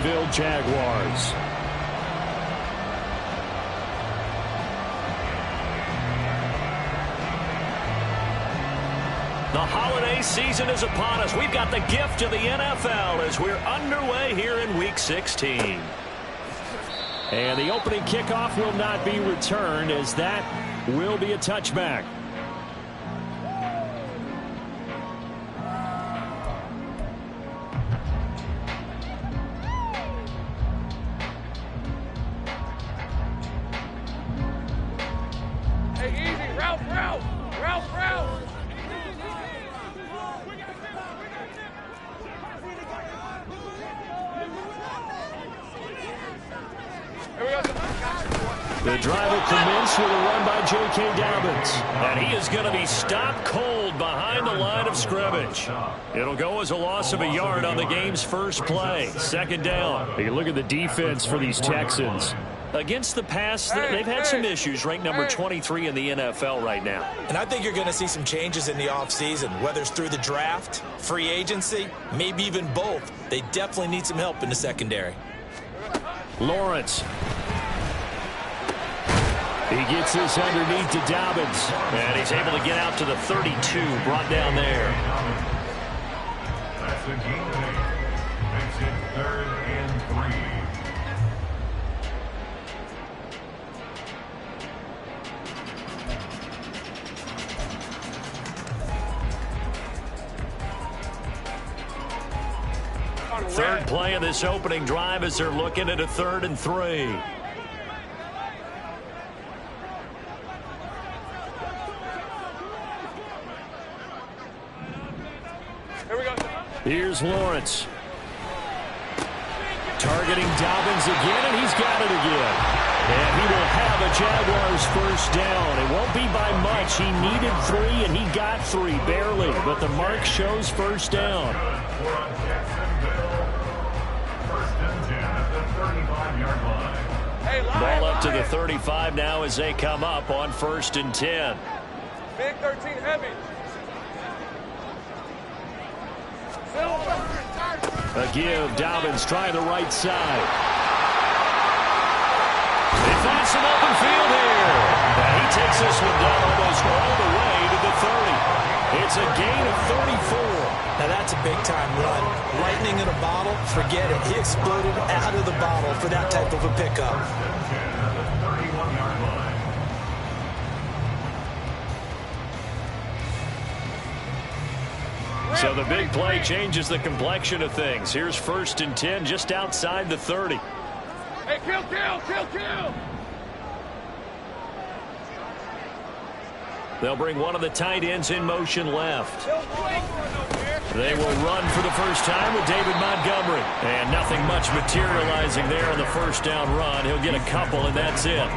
Jacksonville Jaguars. The holiday season is upon us. We've got the gift of the NFL as we're underway here in Week 16. And the opening kickoff will not be returned, as that will be a touchback. Hey, easy. Route. The drive will commence with a run by J.K. Dobbins. And he is going to be stopped cold behind the line of scrimmage. It'll go as a loss of a yard on the game's first play. Second down. You look at the defense for these Texans. Against the pass, they've had some issues, ranked number 23 in the NFL right now. And I think you're going to see some changes in the offseason, whether it's through the draft, free agency, maybe even both. They definitely need some help in the secondary. Lawrence. He gets this underneath to Dobbins. And he's able to get out to the 32, brought down there. That's the game makes it 3rd and 3. Third play of this opening drive as they're looking at a 3rd and 3. Here's Lawrence. Targeting Dobbins again, and he's got it again. And he will have a Jaguars first down. It won't be by much. He needed 3, and he got 3, barely. But the mark shows first down. Ball up to the 35 now as they come up on 1st and 10. Big 13 heavy. A give. Dobbins trying the right side. They find some open field here. And he takes this one down almost all the way to the 30. It's a gain of 34. Now that's a big-time run. Lightning in a bottle, forget it. He exploded out of the bottle for that type of a pickup. So the big play changes the complexion of things. Here's 1st and 10 just outside the 30. Hey, kill. They'll bring one of the tight ends in motion left. They will run for the first time with David Montgomery. And nothing much materializing there on the first down run. He'll get a couple, and that's it.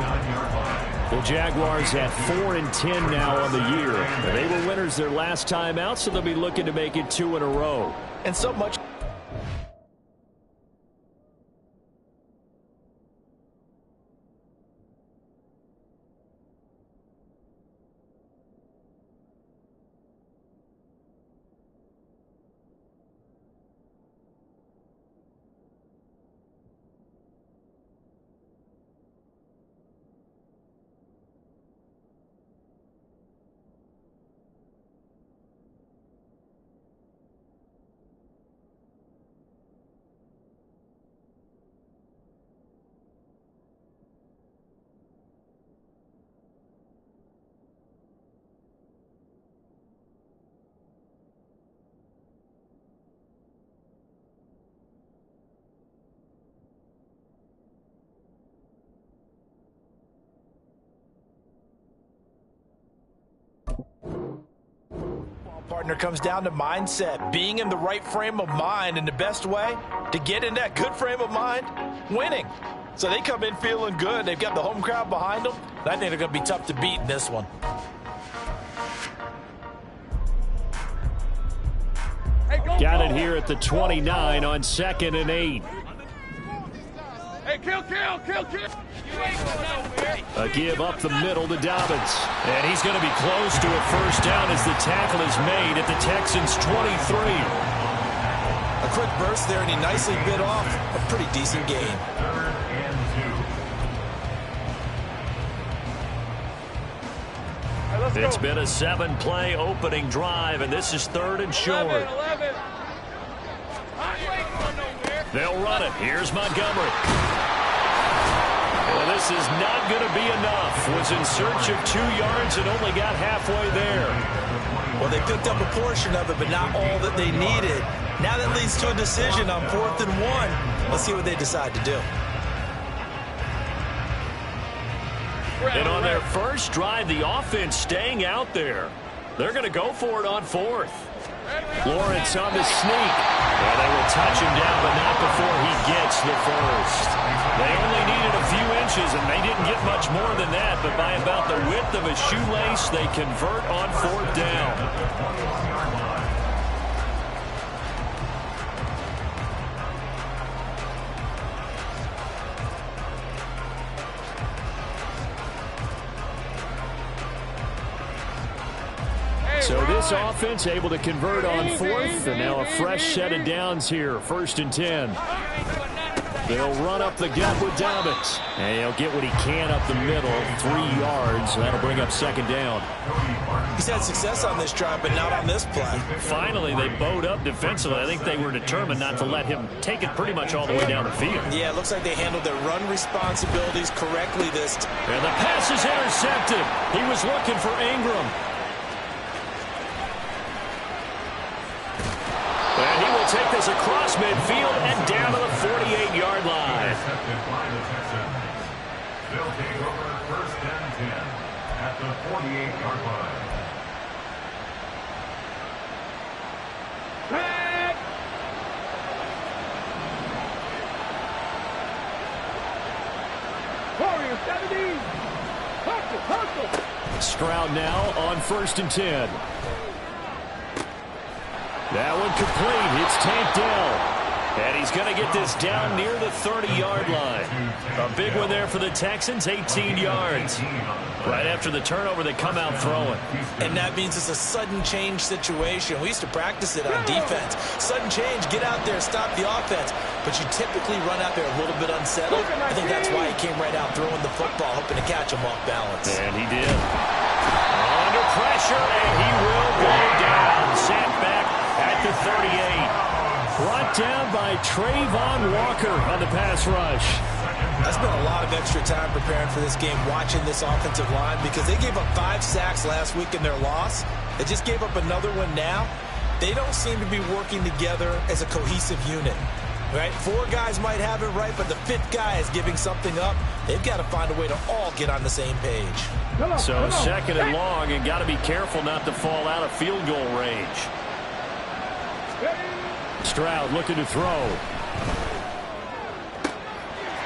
The Jaguars at 4 and 10 now on the year. They were winners their last time out, so they'll be looking to make it 2 in a row. And so much. Partner, comes down to mindset, being in the right frame of mind, and the best way to get in that good frame of mind, winning. So they come in feeling good. They've got the home crowd behind them. I think they're going to be tough to beat in this one. Got it here at the 29 on 2nd and 8. Hey, kill. A give up the middle to Dobbins. And he's going to be close to a first down as the tackle is made at the Texans' 23. A quick burst there, and he nicely bit off a pretty decent gain. 3rd and 2. It's been a 7-play opening drive, and this is 3rd and short. 11. They'll run it. Here's Montgomery. Well, this is not going to be enough. Was in search of 2 yards and only got halfway there. Well, they picked up a portion of it, but not all that they needed. Now that leads to a decision on 4th and 1. Let's see what they decide to do. And on their first drive, the offense staying out there. They're going to go for it on 4th. Lawrence on the sneak. Well, they will touch him down, but not before he gets the first. They only needed a few inches, and they didn't get much more than that, but by about the width of a shoelace, they convert on 4th down. So this offense able to convert on 4th, and now a fresh set of downs here, 1st and 10. They'll run up the gut with Dobbins, and he'll get what he can up the middle, 3 yards. So that'll bring up 2nd down. He's had success on this drive, but not on this play. Finally, they bowed up defensively. I think they were determined not to let him take it pretty much all the way down the field. Yeah, it looks like they handled their run responsibilities correctly this time. And the pass is intercepted. He was looking for Ingram. And he will take this across midfield and down to the 48-yard line. Intercepted by the Texans. They'll take over 1st and 10 at the 48-yard line. Stroud now on 1st and 10. That one complete. It's tanked down. And he's going to get this down near the 30-yard line. A big one there for the Texans, 18 yards. Right after the turnover, they come out throwing. And that means it's a sudden change situation. We used to practice it on defense. Sudden change, get out there, stop the offense. But you typically run out there a little bit unsettled. I think that's why he came right out throwing the football, hoping to catch him off balance. And he did. Under pressure, and he will go down. Sat back at the 38. Brought down by Trayvon Walker on the pass rush. I spent a lot of extra time preparing for this game, watching this offensive line, because they gave up 5 sacks last week in their loss. They just gave up another one now. They don't seem to be working together as a cohesive unit. Right? 4 guys might have it right, but the 5th guy is giving something up. They've got to find a way to all get on the same page. So 2nd and long, and got to be careful not to fall out of field goal range. Stroud looking to throw.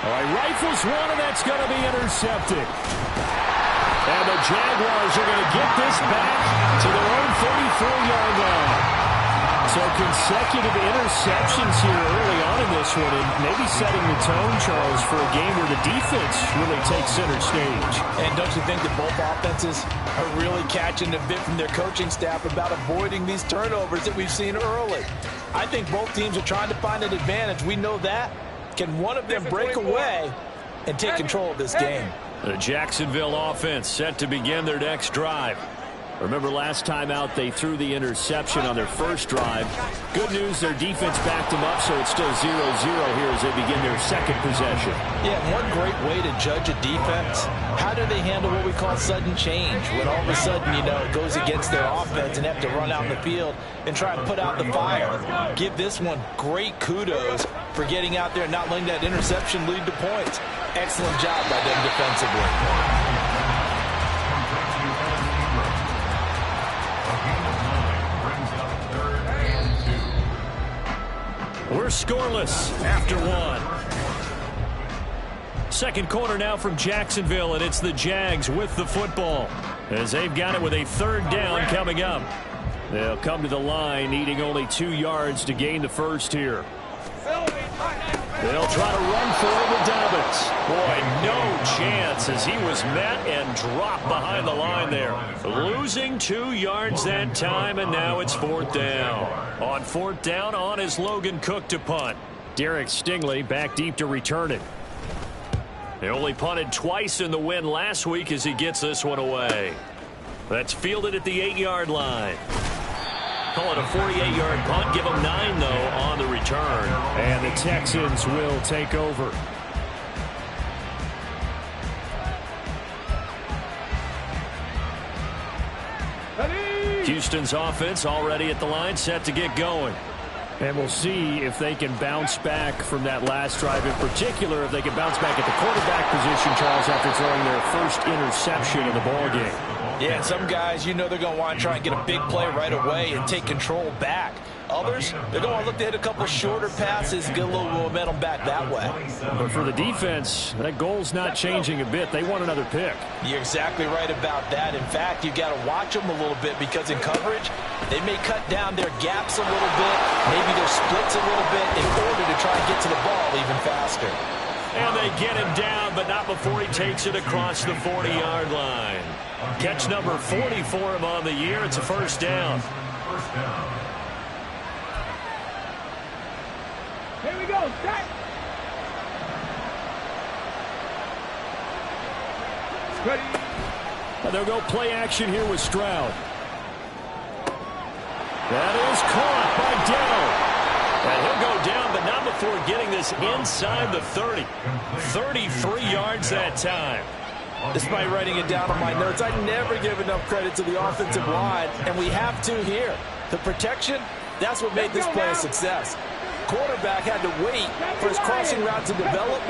All right, rifles one, and that's going to be intercepted. And the Jaguars are going to get this back to their own 34-yard line. So consecutive interceptions here early on in this one, and maybe setting the tone, Charles, for a game where the defense really takes center stage. And don't you think that both offenses are really catching a bit from their coaching staff about avoiding these turnovers that we've seen early? I think both teams are trying to find an advantage. We know that. Can one of them break away and take control of this game? The Jacksonville offense set to begin their next drive. Remember last time out they threw the interception on their first drive. Good news, their defense backed them up, so it's still 0-0 here as they begin their second possession. Yeah, one great way to judge a defense, how do they handle what we call sudden change? When all of a sudden, you know, it goes against their offense and have to run out in the field and try and put out the fire. Give this one great kudos for getting out there and not letting that interception lead to points. Excellent job by them defensively. We're scoreless after 1. Second quarter now from Jacksonville, and it's the Jags with the football as they've got it with a 3rd down coming up. They'll come to the line needing only 2 yards to gain the first here. They'll try to run for it with Dobbins. Boy, no chance as he was met and dropped behind the line there. Losing 2 yards that time, and now it's 4th down. On 4th down, on is Logan Cook to punt. Derek Stingley back deep to return it. They only punted twice in the win last week as he gets this one away. That's fielded at the 8-yard line. Call it a 48-yard punt. Give them 9, though, on the return. And the Texans will take over. Houston's offense already at the line, set to get going. And we'll see if they can bounce back from that last drive, in particular if they can bounce back at the quarterback position, Charles, after throwing their first interception of the ballgame. Yeah, and some guys, you know they're going to want to try and get a big play right away and take control back. Others, they're going to look to hit a couple shorter passes, get a little momentum back that way. But for the defense, that goal's not changing a bit. They want another pick. You're exactly right about that. In fact, you've got to watch them a little bit because in coverage, they may cut down their gaps a little bit, maybe their splits a little bit in order to try and get to the ball even faster. And they get him down, but not before he takes it across the 40-yard line. Catch number 40 for him on the year. It's a 1st down. Here we go, set. Ready. And they'll go play action here with Stroud. That is caught by Dell. And he'll go down, but not before getting this inside the 30. 33 yards that time. Despite writing it down on my notes, I never give enough credit to the offensive line, and we have to here. The protection, that's what made this play a success. Quarterback had to wait for his crossing route to develop,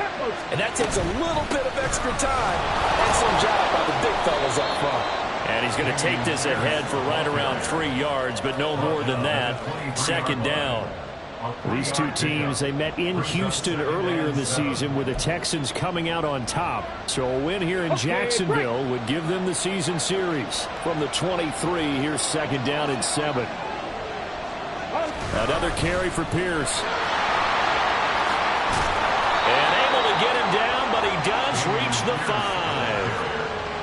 and that takes a little bit of extra time. Excellent job by the big fellas up front. And he's going to take this ahead for right around 3 yards, but no more than that. 2nd down. These two teams, they met in Houston earlier in the season with the Texans coming out on top. So a win here in Jacksonville would give them the season series. From the 23, here's 2nd down and 7. Another carry for Pierce. And able to get him down, but he does reach the 5.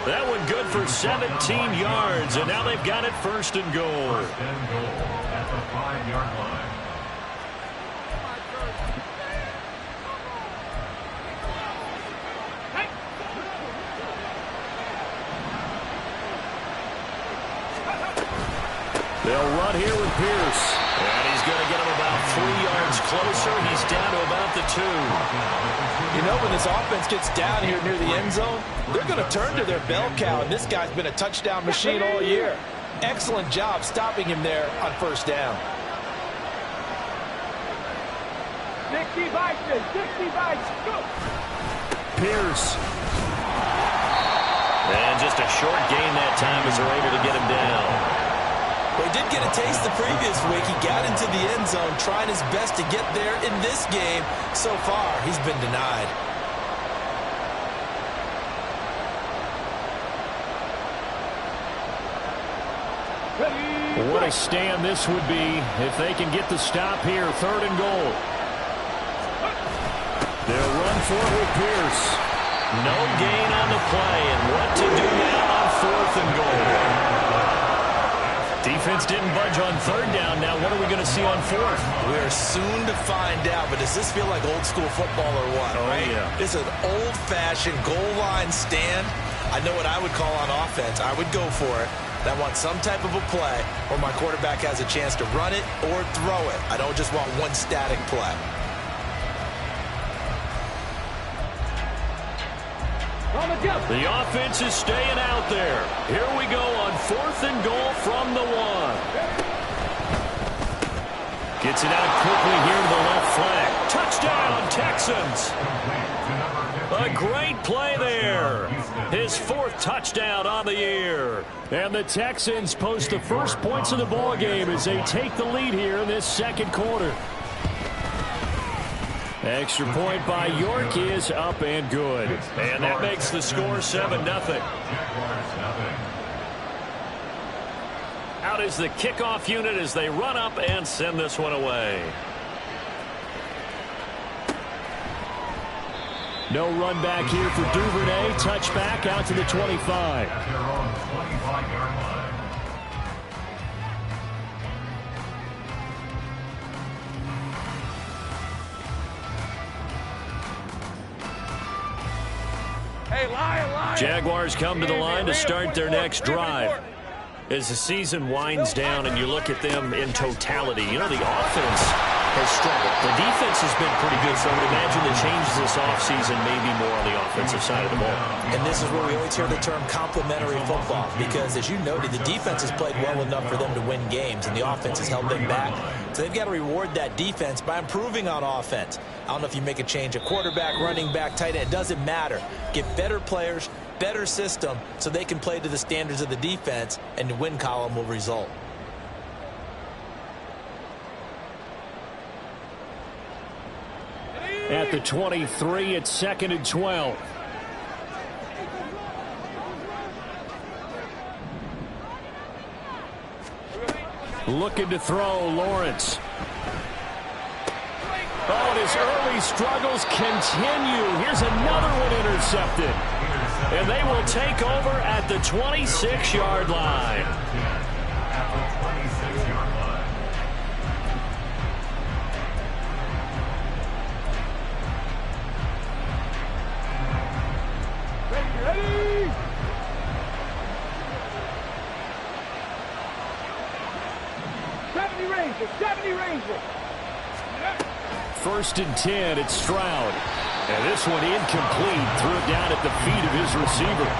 That one good for 17 yards, and now they've got it 1st and goal. 1st and goal at the 5-yard line. They'll run here with Pierce. And he's going to get him about 3 yards closer. He's down to about the 2. You know, when this offense gets down here near the end zone, they're going to turn to their bell cow, and this guy's been a touchdown machine all year. Excellent job stopping him there on 1st down. 60 bites, 60 bites, go! Pierce. And just a short gain that time as they're able to get him down. Well, he did get a taste the previous week. He got into the end zone, trying his best to get there in this game. So far, he's been denied. What a stand this would be if they can get the stop here. 3rd and goal. They'll run for it with Pierce. No gain on the play, and what to do now on 4th and goal. Defense didn't budge on 3rd down. Now what are we going to see on 4th? We're soon to find out, but does this feel like old school football or what? Oh, right? yeah. It's an old-fashioned goal line stand. I know what I would call on offense. I would go for it. I want some type of a play where my quarterback has a chance to run it or throw it. I don't just want one static play. The offense is staying out there. Here we go on 4th and goal from the 1. Gets it out quickly here to the left flank. Touchdown, Texans. A great play there. His 4th touchdown on the year. And the Texans post the first points of the ball game as they take the lead here in this 2nd quarter. Extra point by York is up and good. And that makes the score 7-0. Out is the kickoff unit as they run up and send this one away. No run back here for Duvernay. Touchback out to the 25. At their own 25-yard line. Hey, Lion. Jaguars come to the line to start their next drive. As the season winds down and you look at them in totality, you know, the offense has struggled. The defense has been pretty good, so I would imagine the changes this offseason may be more on the offensive side of the ball. And this is where we always hear the term complementary football, because as you noted, the defense has played well enough for them to win games, and the offense has held them back. So they've got to reward that defense by improving on offense. I don't know if you make a change, a quarterback, running back, tight end, it doesn't matter. Get better players, better system, so they can play to the standards of the defense, and the win column will result. At the 23, it's 2nd and 12. Looking to throw, Lawrence. Oh, and his early struggles continue. Here's another one intercepted. And they will take over at the 26-yard line. At the 26-yard line. Ready? 70 Rangers. 1st and 10, it's Stroud. And this one incomplete. Threw it down at the feet of his receiver.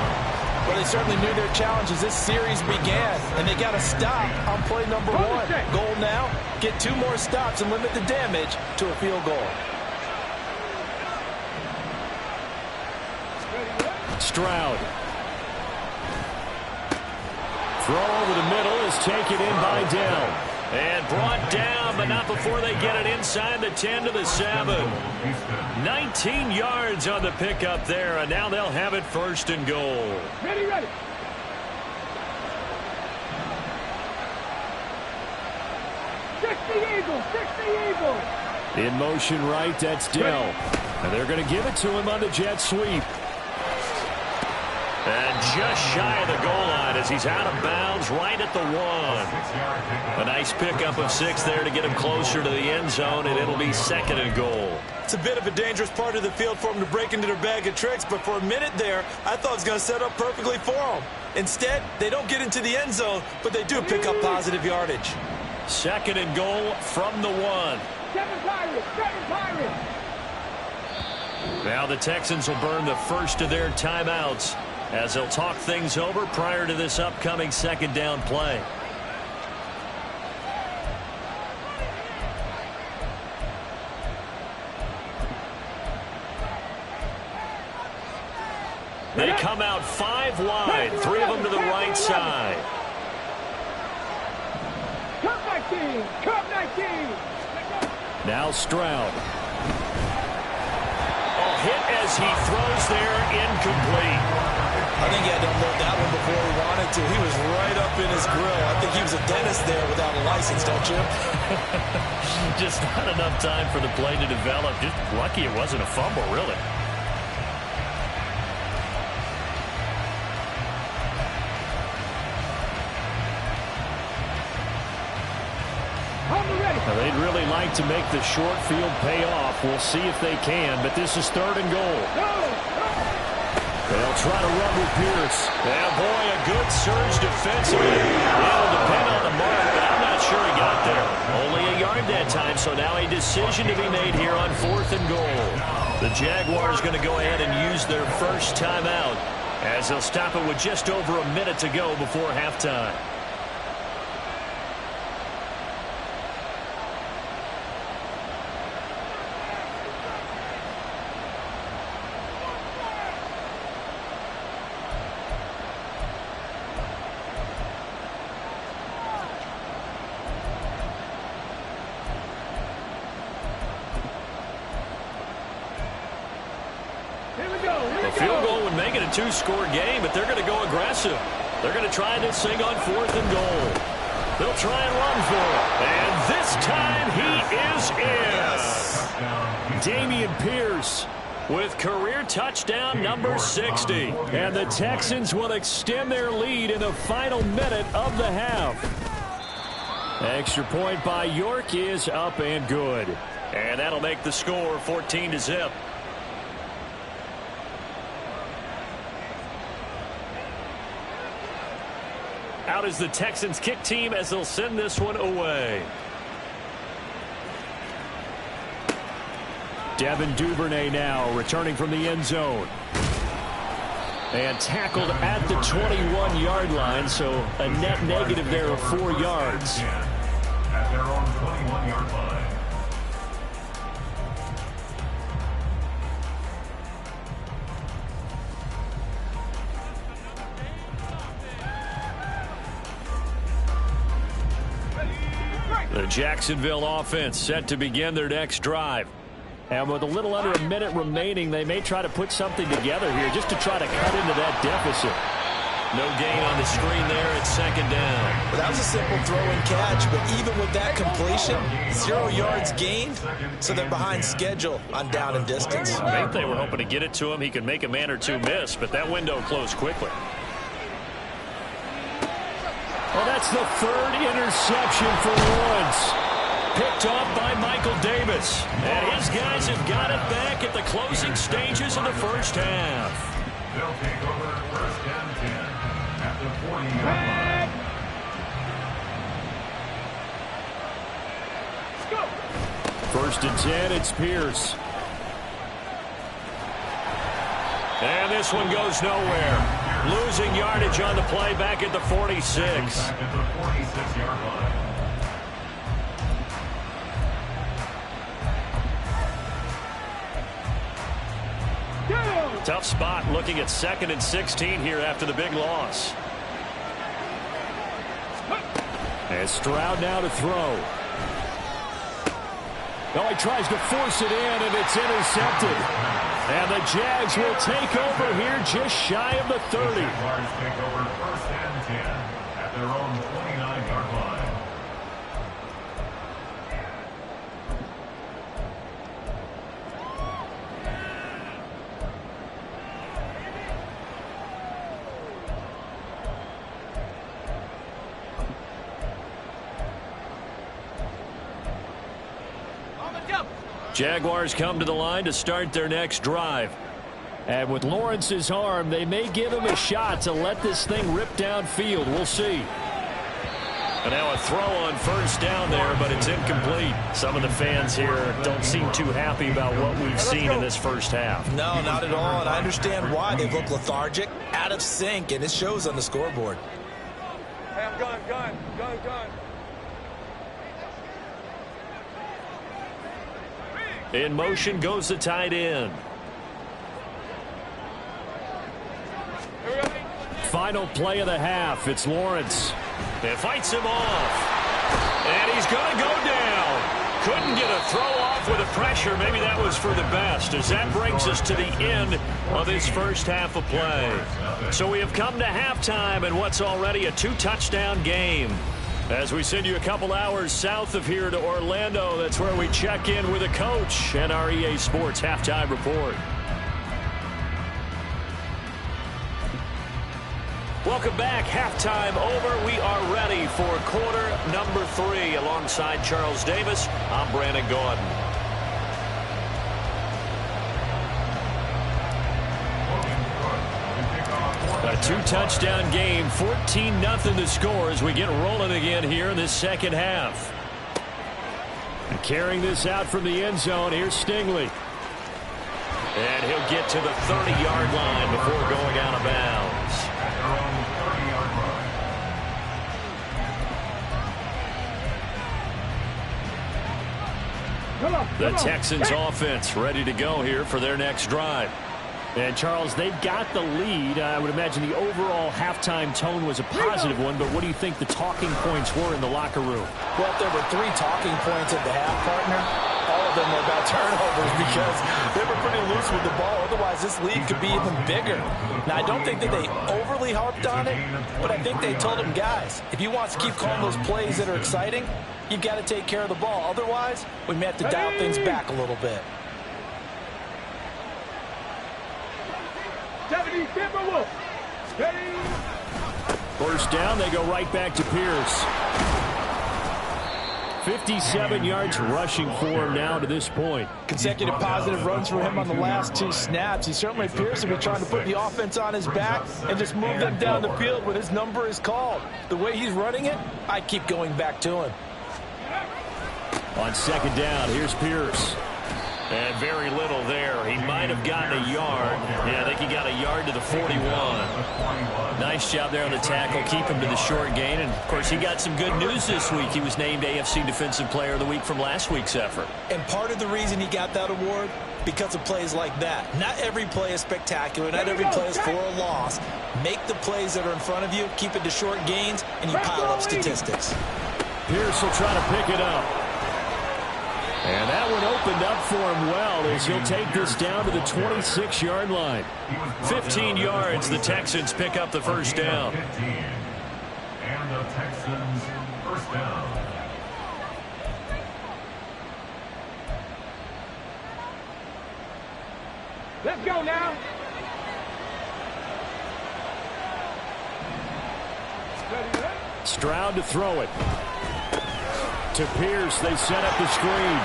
Well, they certainly knew their challenge as this series began, and they got to stop on play number 1. Goal now, get 2 more stops and limit the damage to a field goal. Stroud. Throw over the middle is taken in by Dell. And brought down, but not before they get it inside the 10 to the 7. 19 yards on the pickup there, and now they'll have it 1st and goal. Ready. 60 Eagles. In motion right, that's Dell. And they're going to give it to him on the jet sweep. And just shy of the goal line as he's out of bounds right at the 1. A nice pickup of 6 there to get him closer to the end zone, and it'll be 2nd and goal. It's a bit of a dangerous part of the field for them to break into their bag of tricks, but for a minute there, I thought it was going to set up perfectly for them. Instead, they don't get into the end zone, but they do pick up positive yardage. 2nd and goal from the 1. 7 Pirates. Now the Texans will burn the first of their timeouts as they'll talk things over prior to this upcoming 2nd down play. They come out 5 wide, 3 of them to the right side. Cup 19. Now Stroud. Hit as he throws there, incomplete. I think he had to unload that one before he wanted to. He was right up in his grill. I think he was a dentist there without a license, don't you? Just not enough time for the play to develop. Just lucky it wasn't a fumble, really. Now, they'd really like to make the short field pay off. We'll see if they can, but this is 3rd and goal. They'll try to run with Pierce. Yeah, boy, a good surge defensively. It'll depend on the mark, but I'm not sure he got there. Only a yard that time, so now a decision to be made here on 4th and goal. The Jaguars going to go ahead and use their first timeout as they'll stop it with just over a minute to go before halftime. A field goal would make it a 2-score game, but they're going to go aggressive. They're going to try this thing on 4th and goal. They'll try and run for it. And this time he is in. Dameon Pierce with career touchdown number 60. And the Texans will extend their lead in the final minute of the half. Extra point by York is up and good. And that'll make the score 14-0. Out is the Texans kick team as they'll send this one away. Devin Duvernay now returning from the end zone. And tackled at the 21-yard line, so a net negative there of 4 yards. At their own 21-yard line. The Jacksonville offense set to begin their next drive. And with a little under a minute remaining, they may try to put something together here just to try to cut into that deficit. No gain on the screen there at second down. Well, that was a simple throw and catch, but even with that completion, 0 yards gained, so they're behind schedule on down and distance. I think they were hoping to get it to him. He could make a man or two miss, but that window closed quickly. Well, that's the third interception for Lawrence. Picked off by Michael Davis. And his guys have got it back at the closing stages of the first half. They'll take over first and 10 at the 40-yard line. First and 10, it's Pierce. And this one goes nowhere. Losing yardage on the play back at the 46. Back at the 46-yard line. Tough spot looking at 2nd and 16 here after the big loss. And Stroud now to throw. Oh, he tries to force it in, and it's intercepted. And the Jags will take over here just shy of the 30. Jaguars take over first and 10 at their own 29-yard line. Jaguars come to the line to start their next drive. And with Lawrence's arm, they may give him a shot to let this thing rip downfield. We'll see. And now a throw on first down there, but it's incomplete. Some of the fans here don't seem too happy about what we've seen in this first half. No, not at all, and I understand why. They look lethargic, out of sync, and it shows on the scoreboard. Hey, I'm gun. In motion goes the tight end. Final play of the half. It's Lawrence. It fights him off. And he's going to go down. Couldn't get a throw off with the pressure. Maybe that was for the best, as that brings us to the end of this first half of play. So we have come to halftime in what's already a 2-touchdown game. As we send you a couple hours south of here to Orlando, that's where we check in with a coach and our EA Sports Halftime Report. Welcome back. Halftime over. We are ready for quarter number 3. Alongside Charles Davis, I'm Brandon Gordon. A 2-touchdown game, 14-0 the score as we get rolling again here in this second half. And carrying this out from the end zone, here's Stingley. And he'll get to the 30-yard line before going out of bounds. At their own 30-yard line. The Texans offense ready to go here for their next drive. And, Charles, they've got the lead. I would imagine the overall halftime tone was a positive one, but what do you think the talking points were in the locker room? Well, if there were 3 talking points at the half, partner, all of them were about turnovers because they were pretty loose with the ball. Otherwise, this lead could be even bigger. Now, I don't think that they overly harped on it, but I think they told them, guys, if you want to keep calling those plays that are exciting, you've got to take care of the ball. Otherwise, we may have to dial things back a little bit. First down, they go right back to Pierce. 57 yards rushing for him now to this point. Consecutive positive runs for him on the last 2 snaps. He certainly appears to be trying to put the offense on his back and just move them down the field when his number is called. The way he's running it, I keep going back to him. On second down, here's Pierce. And very little there. He might have gotten a yard. Yeah, I think he got a yard to the 41. Nice job there on the tackle. Keep him to the short gain. And, of course, he got some good news this week. He was named AFC Defensive Player of the Week from last week's effort. And part of the reason he got that award, because of plays like that. Not every play is spectacular. Not every play is for a loss. Make the plays that are in front of you, keep it to short gains, and you pile up statistics. Pierce will try to pick it up. And that one opened up for him well as he'll take this down to the 26-yard line. 15 yards, the Texans pick up the first down. And the Texans first down. Let's go now. Stroud to throw it. To Pierce, they set up the screen.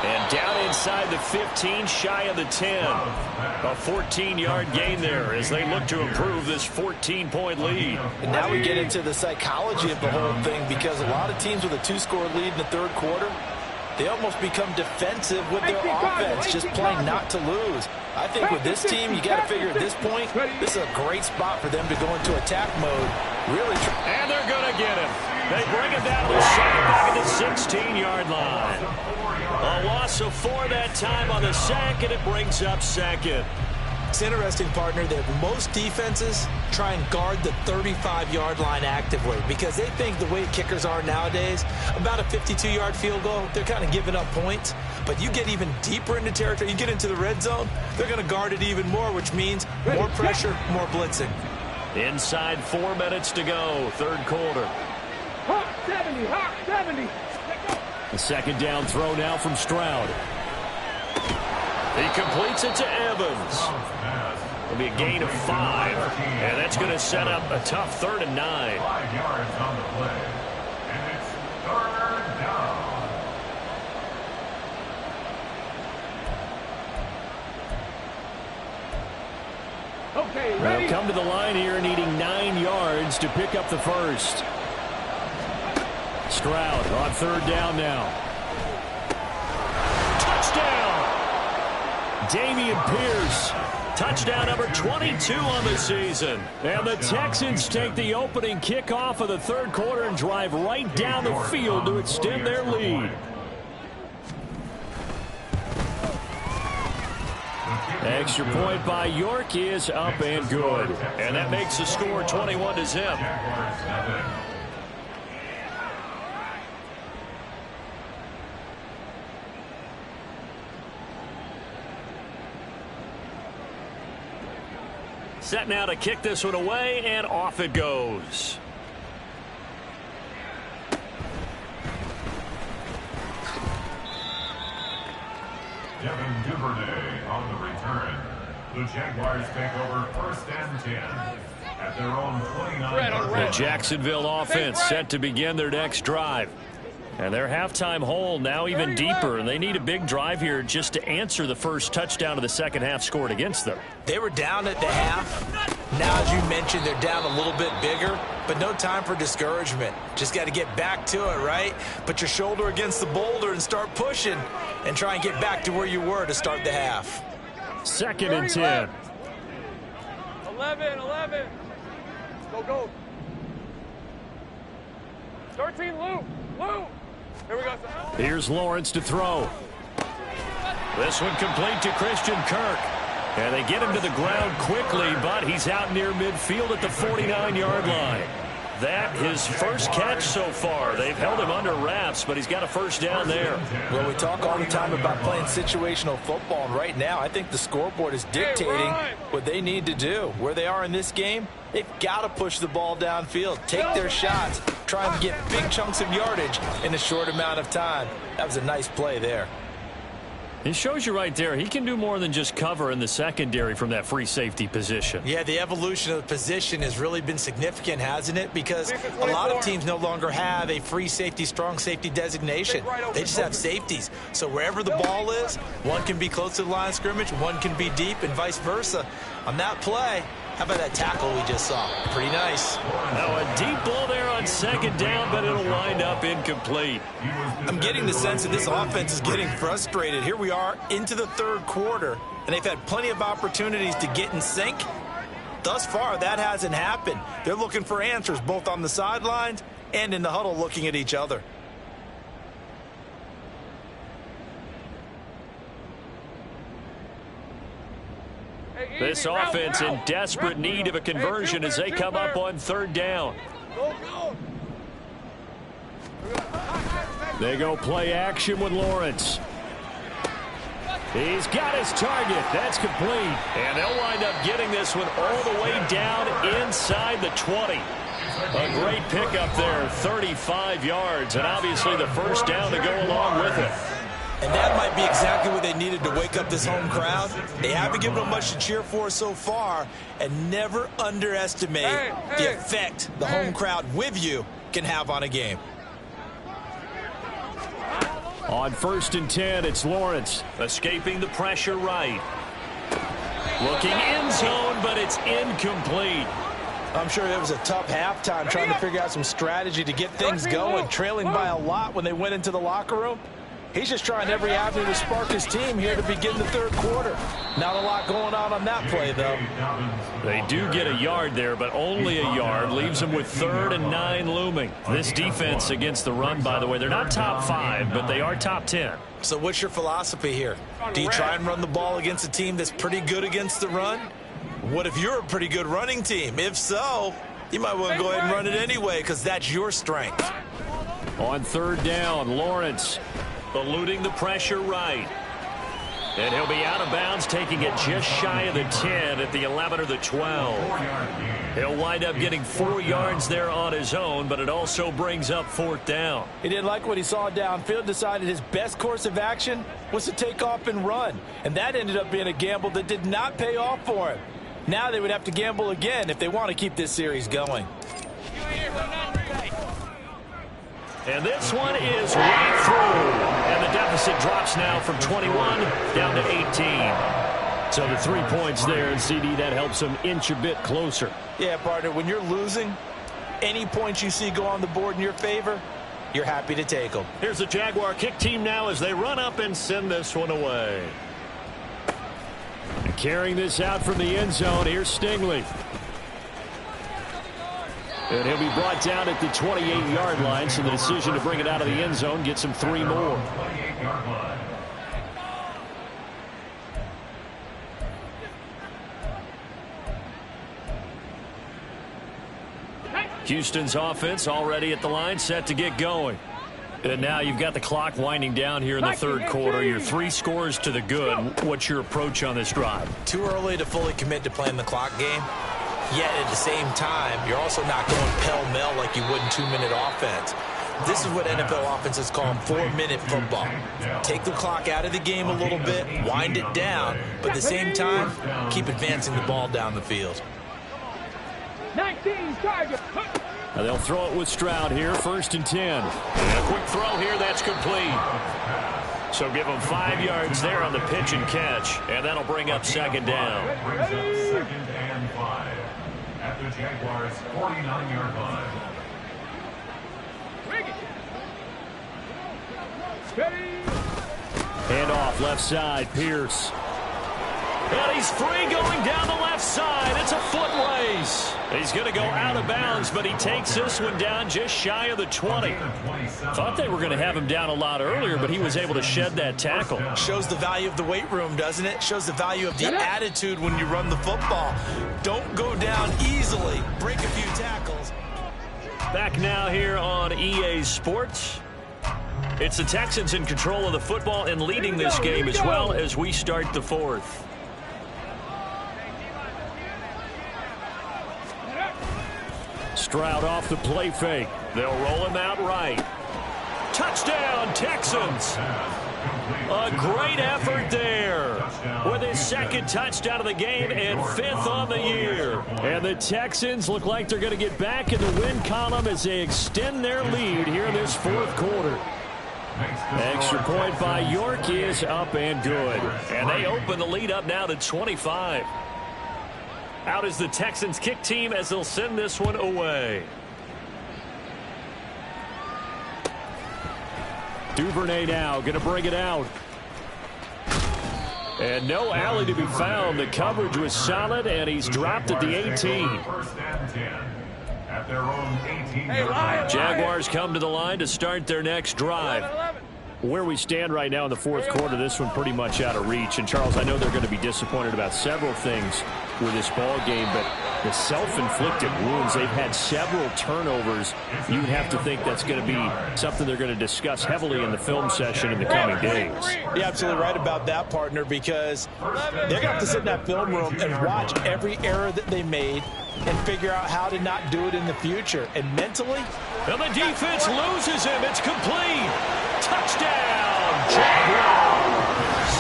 And down inside the 15, shy of the 10. A 14-yard gain there as they look to improve this 14-point lead. And now we get into the psychology of the whole thing, because a lot of teams with a 2-score lead in the third quarter, they almost become defensive with their offense, just playing not to lose. I think with this team, you got to figure at this point, this is a great spot for them to go into attack mode. Really. And they're going to get him. They bring him down to the second back at the 16-yard line. A loss of 4 that time on the sack, and it brings up second. It's interesting, partner, that most defenses try and guard the 35-yard line actively because they think the way kickers are nowadays, about a 52-yard field goal, they're kind of giving up points. But you get even deeper into territory, you get into the red zone, they're going to guard it even more, which means more pressure, more blitzing. Inside 4 minutes to go, third quarter. Hot 70, hot 70. The second down throw now from Stroud. He completes it to Evans. It'll be a gain of 5, and that's going to set up a tough 3rd and 9. 5 yards on the play. And it's 3rd down. Okay, ready? They'll come to the line here needing 9 yards to pick up the first. Stroud on 3rd down now. Touchdown! Dameon Pierce. Touchdown number 22 on the season. And the Texans take the opening kickoff of the third quarter and drive right down the field to extend their lead. Extra point by York is up and good. And that makes the score 21-0. Set now to kick this one away, and off it goes. Devin Duvernay on the return. The Jaguars take over 1st and 10 at their own 29. The Jacksonville offense set to begin their next drive. And their halftime hole now even deeper, and they need a big drive here just to answer the first touchdown of the second half scored against them. They were down at the half. Now, as you mentioned, they're down a little bit bigger, but no time for discouragement. Just got to get back to it, right? Put your shoulder against the boulder and start pushing and try and get back to where you were to start the half. 2nd and 10. 11. Go. 13, Lou. Here we go. Here's Lawrence to throw. This one complete to Christian Kirk. And they get him to the ground quickly, but he's out near midfield at the 49-yard line. That his first catch so far. They've held him under wraps, but he's got a first down there. Well, we talk all the time about playing situational football, and right now I think the scoreboard is dictating what they need to do. Where they are in this game, they've got to push the ball downfield, take their shots, try and get big chunks of yardage in a short amount of time. That was a nice play there. It shows you right there, he can do more than just cover in the secondary from that free safety position. Yeah, the evolution of the position has really been significant, hasn't it? Because a lot of teams no longer have a free safety, strong safety designation. They just have safeties. So wherever the ball is, one can be close to the line of scrimmage, one can be deep, and vice versa. On that play, how about that tackle we just saw? Pretty nice. Now a deep ball there on second down, but it'll wind up incomplete. I'm getting the sense that this offense is getting frustrated. Here we are into the third quarter, and they've had plenty of opportunities to get in sync. Thus far, that hasn't happened. They're looking for answers both on the sidelines and in the huddle looking at each other. This offense in desperate need of a conversion as they come up on third down. They go play action with Lawrence. He's got his target. That's complete. And they'll wind up getting this one all the way down inside the 20. A great pickup there, 35 yards, and obviously the first down to go along with it. And that might be exactly what they needed to wake up this home crowd. They haven't given them much to cheer for so far, and never underestimate the effect the home crowd with you can have on a game. On 1st and 10, it's Lawrence escaping the pressure right. Looking end zone, but it's incomplete. I'm sure it was a tough halftime trying to figure out some strategy to get things going, trailing by a lot when they went into the locker room. He's just trying every avenue to spark his team here to begin the third quarter. Not a lot going on that play, though. They do get a yard there, but only a yard. Leaves them with 3rd and 9 looming. This defense against the run, by the way, they're not top 5, but they are top 10. So what's your philosophy here? Do you try and run the ball against a team that's pretty good against the run? What if you're a pretty good running team? If so, you might want to go ahead and run it anyway because that's your strength. On 3rd down, Lawrence eluding the pressure right. And he'll be out of bounds, taking it just shy of the 10 at the 11 or the 12. He'll wind up getting 4 yards there on his own, but it also brings up 4th down. He didn't like what he saw downfield, decided his best course of action was to take off and run. And that ended up being a gamble that did not pay off for him. Now they would have to gamble again if they want to keep this series going. And this one is right through. And the deficit drops now from 21 down to 18. So the 3 points there, and CD, that helps them inch a bit closer. Yeah, partner, when you're losing, any points you see go on the board in your favor, you're happy to take them. Here's the Jaguar kick team now as they run up and send this one away. And carrying this out from the end zone, here's Stingley. And he'll be brought down at the 28-yard line, so the decision to bring it out of the end zone gets him 3 more. Houston's offense already at the line, set to get going. And now you've got the clock winding down here in the third quarter. You're 3 scores to the good. What's your approach on this drive? Too early to fully commit to playing the clock game. Yet at the same time, you're also not going pell-mell like you would in 2-minute offense. This is what NFL offenses call 4-minute football. Take the clock out of the game a little bit, wind it down, but at the same time, keep advancing the ball down the field. 19 target. Now they'll throw it with Stroud here, 1st and 10. And a quick throw here, that's complete. So give them 5 yards there on the pitch and catch, and that'll bring up 2nd down. Brings up 2nd and 5 at the Jaguars' 49-yard line. Hand off left side, Pierce. And he's free going down the left side. It's a foot race. He's going to go out of bounds, but he takes this one down just shy of the 20. Thought they were going to have him down a lot earlier, but he was able to shed that tackle. Shows the value of the weight room, doesn't it? Shows the value of the attitude when you run the football. Don't go down easily. Break a few tackles. Back now here on EA Sports. It's the Texans in control of the football and leading this game as well as we start the 4th. Stroud off the play fake. They'll roll him out right. Touchdown, Texans. A great effort there with his second touchdown of the game and 5th on the year. And the Texans look like they're going to get back in the win column as they extend their lead here in this 4th quarter. Extra point by York is up and good. And they open the lead up now to 25. Out is the Texans kick team as they'll send this one away. Duvernay now going to bring it out. And no alley to be found. The coverage was solid, and he's dropped at the 18. At their own 18. Jaguars come to the line to start their next drive. Where we stand right now in the 4th quarter, this one pretty much out of reach. And, Charles, I know they're going to be disappointed about several things with this ball game, but the self-inflicted wounds, they've had several turnovers. You have to think that's going to be something they're going to discuss heavily in the film session in the coming days. You're absolutely right about that, partner, because they're going to have to sit in that film room and watch every error that they made and figure out how to not do it in the future. And mentally, and the defense loses him. It's complete. Touchdown, Jaguars.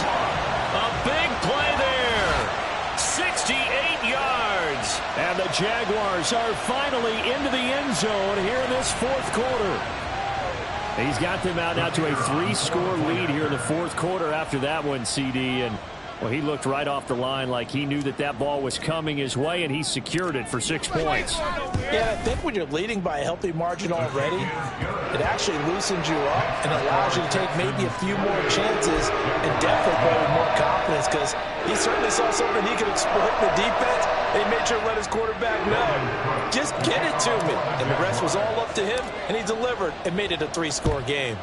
A big play there. 68 yards. And the Jaguars are finally into the end zone here in this 4th quarter. He's got them out now to a 3-score lead here in the 4th quarter after that one, CD. And well, he looked right off the line like he knew that that ball was coming his way, and he secured it for 6 points. Yeah, I think when you're leading by a healthy margin already, it actually loosens you up and allows you to take maybe a few more chances and definitely play with more confidence, because he certainly saw something he could exploit in the defense, and he made sure to let his quarterback know, just get it to me. And the rest was all up to him, and he delivered and made it a 3-score game.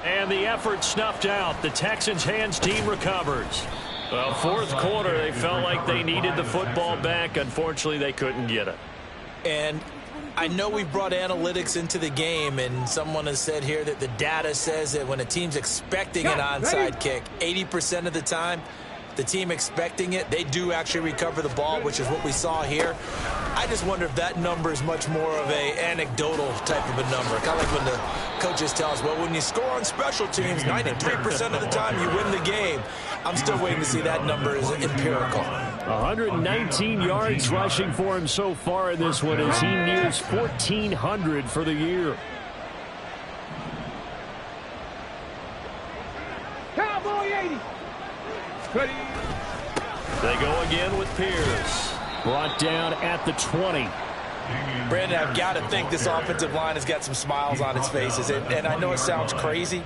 And the effort snuffed out. The Texans' hands team recovers. Well, 4th quarter, they felt like they needed the football back. Unfortunately, they couldn't get it. And I know we brought analytics into the game, and someone has said here that the data says that when a team's expecting an onside kick, 80% of the time, the team expecting it, they do actually recover the ball, which is what we saw here. I just wonder if that number is much more of a anecdotal type of a number. Kind of like when the coaches tell us, well, when you score on special teams, 93% of the time you win the game. I'm still waiting to see that number is empirical. 119 yards rushing for him so far in this one as he nears 1,400 for the year. Cowboy 80. Ready. They go again with Pierce. Brought down at the 20. Brandon, I've got to think this offensive line has got some smiles on its faces. And I know it sounds crazy,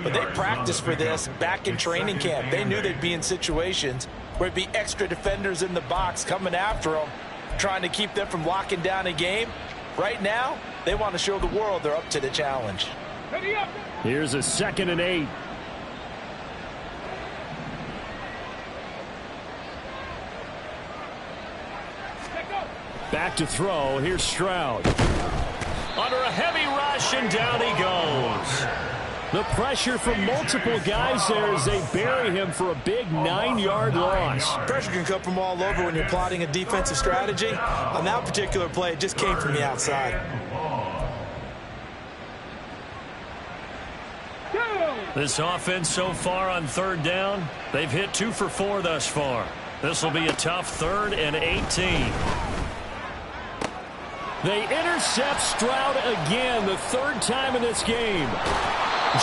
but they practiced for this back in training camp. They knew they'd be in situations where it'd be extra defenders in the box coming after them, trying to keep them from locking down a game. Right now, they want to show the world they're up to the challenge. Here's a 2nd and 8. Back to throw. Here's Stroud. Under a heavy rush, and down he goes. The pressure from multiple guys there as they bury him for a big 9-yard loss. Pressure can come from all over when you're plotting a defensive strategy. On that particular play, it just came from the outside. This offense so far on 3rd down, they've hit 2 for 4 thus far. This will be a tough 3rd and 18. They intercept Stroud again, the 3rd time in this game.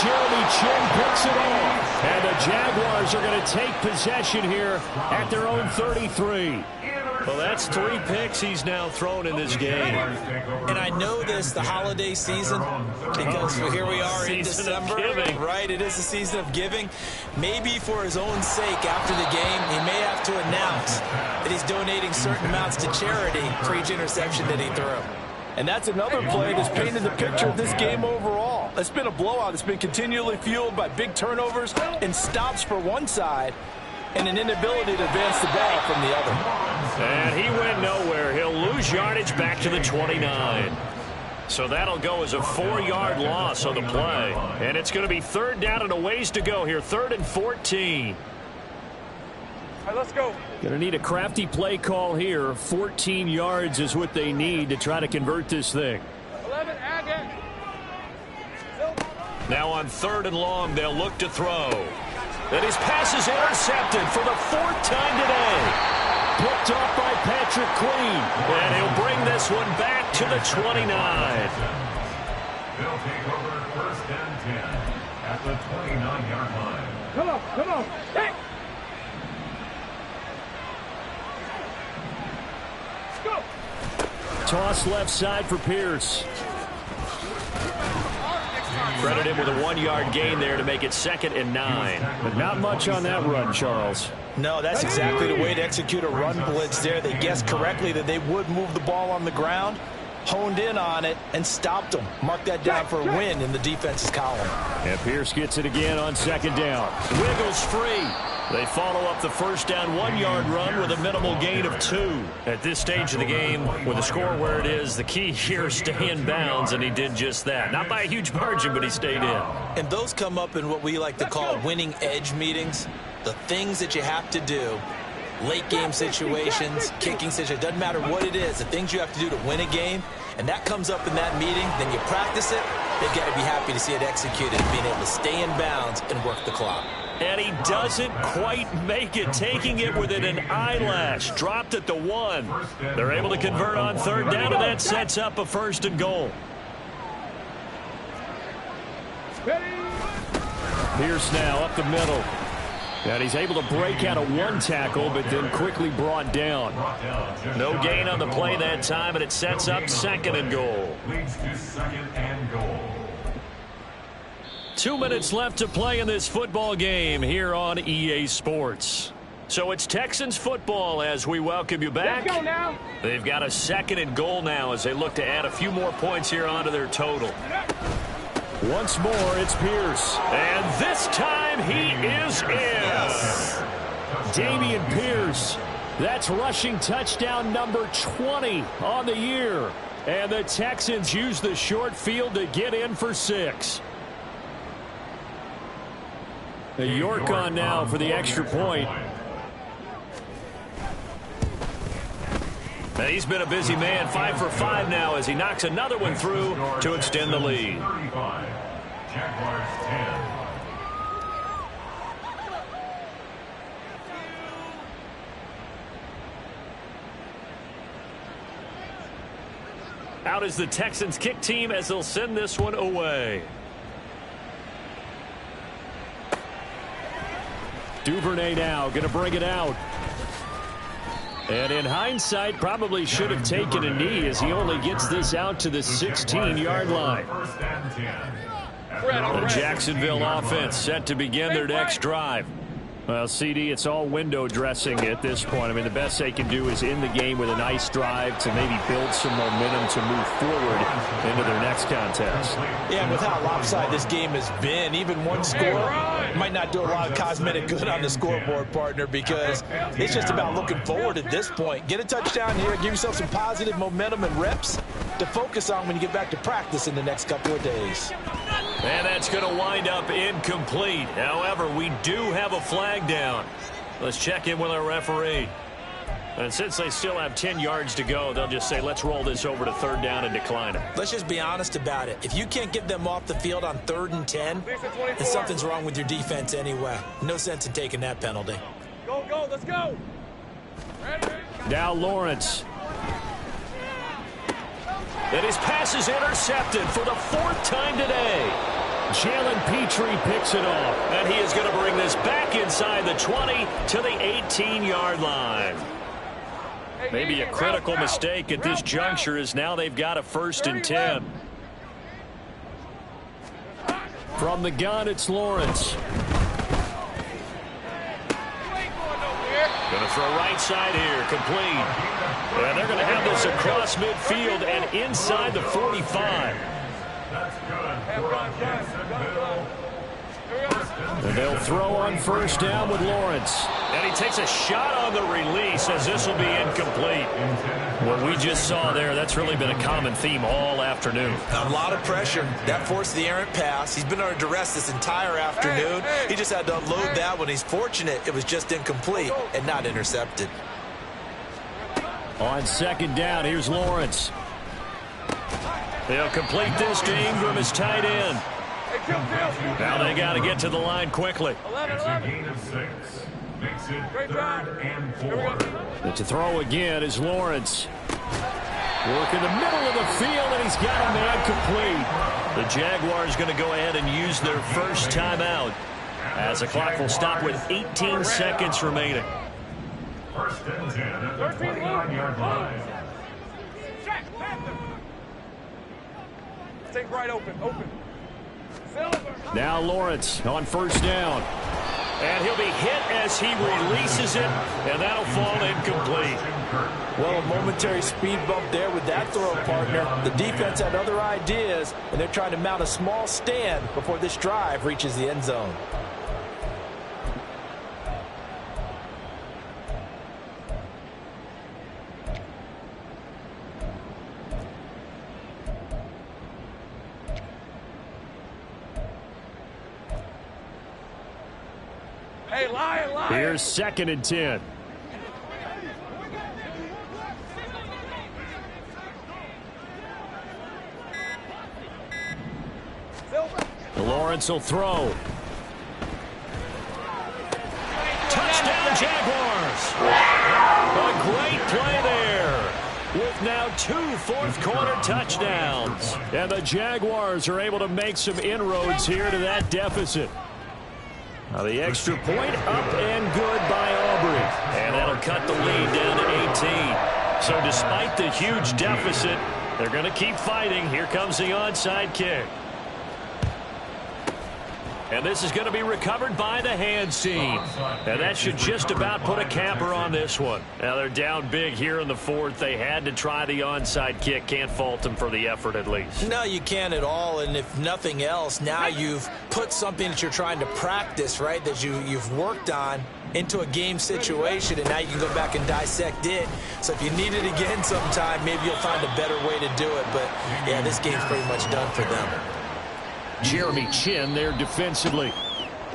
Jeremy Chin picks it off, and the Jaguars are going to take possession here at their own 33. Well, that's 3 picks he's now thrown in this game. And I know this, the holiday season, because here we are in December, right? It is a season of giving. Maybe for his own sake after the game, he may have to announce that he's donating certain amounts to charity for each interception that he threw. And that's another play that's painted the picture of this game overall. It's been a blowout. It's been continually fueled by big turnovers and stops for one side and an inability to advance the ball from the other. And he went nowhere. He'll lose yardage back to the 29. So that'll go as a 4-yard loss on the play. And it's going to be 3rd down and a ways to go here. 3rd and 14. All right, let's go. Going to need a crafty play call here. 14 yards is what they need to try to convert this thing. 11, Now on 3rd and long, they'll look to throw. And his pass is intercepted for the 4th time today. Picked off by Patrick Queen. And he'll bring this one back to the 29. They'll take over 1st and 10 at the 29-yard line. Come on, come on. Hey! Let's go. Toss left side for Pierce. Credit him with a 1-yard gain there to make it 2nd and 9. But not much on that run, Charles. No, that's exactly the way to execute a run blitz there. They guessed correctly that they would move the ball on the ground, honed in on it, and stopped them. Mark that down for a win in the defense's column. And Pierce gets it again on 2nd down. Wiggles free. They follow up the 1st down 1-yard run with a minimal gain of 2. At this stage of the game, with the score where it is, the key here is stay in bounds, and he did just that. Not by a huge margin, but he stayed in. And those come up in what we like to call winning edge meetings. The things that you have to do, late game situations, kicking situations, doesn't matter what it is, the things you have to do to win a game, and that comes up in that meeting, then you practice it, they've got to be happy to see it executed, being able to stay in bounds and work the clock. And he doesn't quite make it, taking it within an eyelash. Dropped at the 1. They're able to convert on 3rd down, and that sets up a 1st and goal. Pierce now up the middle. And he's able to break out of 1 tackle, but then quickly brought down. No gain on the play that time, and it sets up 2nd and goal. Leads to 2nd and goal. 2 minutes left to play in this football game here on EA Sports. So it's Texans football as we welcome you back. Let's go now. They've got a 2nd and goal now as they look to add a few more points here onto their total. Once more, it's Pierce. And this time he is in. Yes. Damian Pierce. That's rushing touchdown number 20 on the year. And the Texans use the short field to get in for 6. The York on now for the extra point. And he's been a busy man, 5 for 5 now as he knocks another one through to extend the lead. 35. Jaguars 10. Out is the Texans kick team as they'll send this one away. Duvernay now going to bring it out. And in hindsight, probably should have taken a knee as he only gets this out to the 16-yard line. 1st and 10. The Jacksonville offense set to begin their next drive. Well, CD, it's all window dressing at this point. I mean, the best they can do is end the game with a nice drive to maybe build some momentum to move forward into their next contest. Yeah, and with how lopsided this game has been, even one score might not do a lot of cosmetic good on the scoreboard, partner, because it's just about looking forward at this point. Get a touchdown here, give yourself some positive momentum and reps to focus on when you get back to practice in the next couple of days. And that's going to wind up incomplete. However, we do have a flag down. Let's check in with our referee. And since they still have 10 yards to go, they'll just say, let's roll this over to 3rd down and decline it. Let's just be honest about it. If you can't get them off the field on 3rd and 10, then something's wrong with your defense anyway. No sense in taking that penalty. Go, go, let's go. Now Lawrence. And his pass is intercepted for the 4th time today. Jalen Petrie picks it off. And he is going to bring this back inside the 20 to the 18-yard line. Maybe a critical mistake at this juncture as now they've got a 1st and 10. From the gun, it's Lawrence. Going to throw right side here, complete. And they're going to have this across midfield and inside the 45. That's good. And they'll throw on 1st down with Lawrence. And he takes a shot on the release as this will be incomplete. What we just saw there, that's really been a common theme all afternoon. A lot of pressure. That forced the errant pass. He's been under duress this entire afternoon. He just had to unload that one. He's fortunate it was just incomplete and not intercepted. On 2nd down, here's Lawrence. They'll complete this to Ingram as tight end. Now they got to get to the line quickly. It's a gain of 6. Makes it 3rd and 4. And to throw again is Lawrence. Work in the middle of the field, and he's got a man complete. The Jaguars going to go ahead and use their first timeout as the clock will stop with 18 seconds remaining. 1st and 10 at the 29-yard line. Stay right open. Now Lawrence on 1st down. And he'll be hit as he releases it, and that'll fall incomplete. Well, a momentary speed bump there with that throw, partner. The defense had other ideas, and they're trying to mount a small stand before this drive reaches the end zone. Hey, lion. Here's 2nd and 10. Lawrence will throw. Touchdown, Jaguars! A great play there, with now 2 fourth-quarter touchdowns. And the Jaguars are able to make some inroads here to that deficit. Now the extra point up and good by Aubrey. And that'll cut the lead down to 18. So despite the huge deficit, they're going to keep fighting. Here comes the onside kick. And this is going to be recovered by the hands team. And that should just about put a capper on this one. Now they're down big here in the 4th. They had to try the onside kick. Can't fault them for the effort at least. No, you can't at all. And if nothing else, now you've put something that you're trying to practice, right, that you've worked on into a game situation, and now you can go back and dissect it. So if you need it again sometime, maybe you'll find a better way to do it. But, yeah, this game's pretty much done for them. Jeremy Chin there defensively.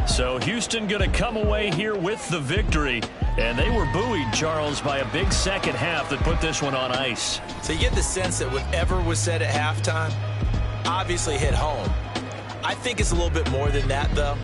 So Houston going to come away here with the victory. And they were buoyed, Charles, by a big second half that put this one on ice. So you get the sense that whatever was said at halftime obviously hit home. I think it's a little bit more than that, though.